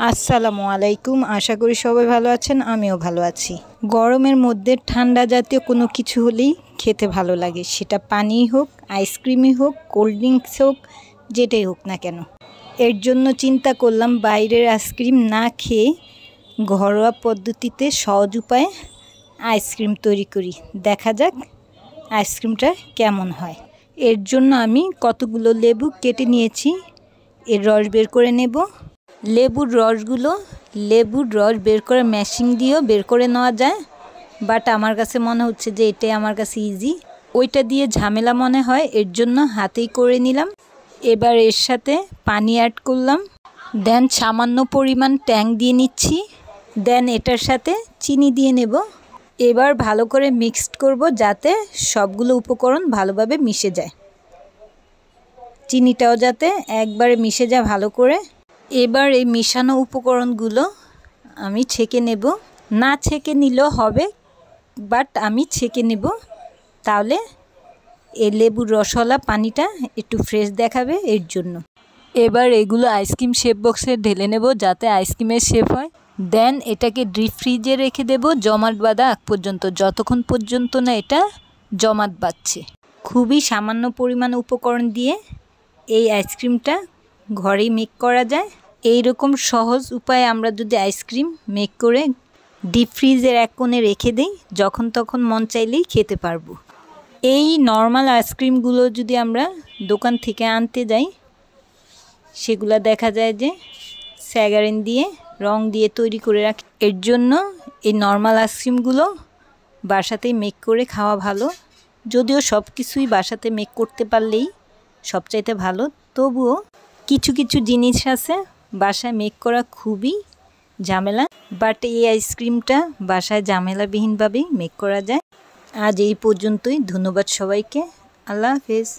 আসসালামু আলাইকুম। আশা করি সবাই ভালো আছেন, আমিও ভালো আছি। গরমের মধ্যে ঠান্ডা জাতীয় কোনো কিছু হলেই খেতে ভালো লাগে, সেটা পানি হোক, আইসক্রিমই হোক, কোল্ড ড্রিঙ্কস হোক, যেটাই হোক না কেন। এর জন্য চিন্তা করলাম বাইরের আইসক্রিম না খেয়ে ঘরোয়া পদ্ধতিতে সহজ উপায়ে আইসক্রিম তৈরি করি। দেখা যাক আইসক্রিমটা কেমন হয়। এর জন্য আমি কতগুলো লেবু কেটে নিয়েছি, এর রস বের করে নেব। লেবুর রস বের করে ম্যাশিং দিয়েও বের করে নেওয়া যায়, বাট আমার কাছে মনে হচ্ছে যে এটাই আমার কাছে ইজি। ওইটা দিয়ে ঝামেলা মনে হয়, এর জন্য হাতেই করে নিলাম। এবার এর সাথে পানি অ্যাড করলাম, দেন সামান্য পরিমাণ ট্যাং দিয়ে নিচ্ছি, দেন এটার সাথে চিনি দিয়ে নেব। এবার ভালো করে মিক্সড করব যাতে সবগুলো উপকরণ ভালোভাবে মিশে যায়, চিনিটাও যাতে একবারে মিশে যায় ভালো করে। এবার এই মিশানো উপকরণগুলো আমি ছেঁকে নেব, না ছেঁকে নিলেও হবে, বাট আমি ছেঁকে নেব, তাহলে এই লেবুর রসওয়ালা পানিটা একটু ফ্রেশ দেখাবে এর জন্য। এবার এগুলো আইসক্রিম শেপ বক্সে ঢেলে নেব যাতে আইসক্রিমের শেপ হয়। দেন এটাকে ডিপ ফ্রিজে রেখে দেব জমাট বাঁধা আগ পর্যন্ত, যতক্ষণ পর্যন্ত না এটা জমাট বাঁধছে। খুবই সামান্য পরিমাণ উপকরণ দিয়ে এই আইসক্রিমটা ঘরেই মেক করা যায়। এই রকম সহজ উপায়ে আমরা যদি আইসক্রিম মেক করে ডিপ ফ্রিজের এক কোণে রেখে দিই, যখন তখন মন চাইলেই খেতে পারবো। এই নর্মাল আইসক্রিমগুলো যদি আমরা দোকান থেকে আনতে যাই, সেগুলো দেখা যায় যে স্যাগারিন দিয়ে রং দিয়ে তৈরি করে রাখে। এর জন্য এই নর্মাল আইসক্রিমগুলো বাসাতেই মেক করে খাওয়া ভালো। যদিও সব কিছুই বাসাতে মেক করতে পারলেই সবচাইতে ভালো, তবুও কিছু কিছু জিনিস আছে বাসায় মেক করা খুবই ঝামেলা, বাট এই আইসক্রিমটা বাসায় ঝামেলাবিহীনভাবেই মেক করা যায়। আজ এই পর্যন্তই। ধন্যবাদ সবাইকে। আল্লাহ হাফেজ।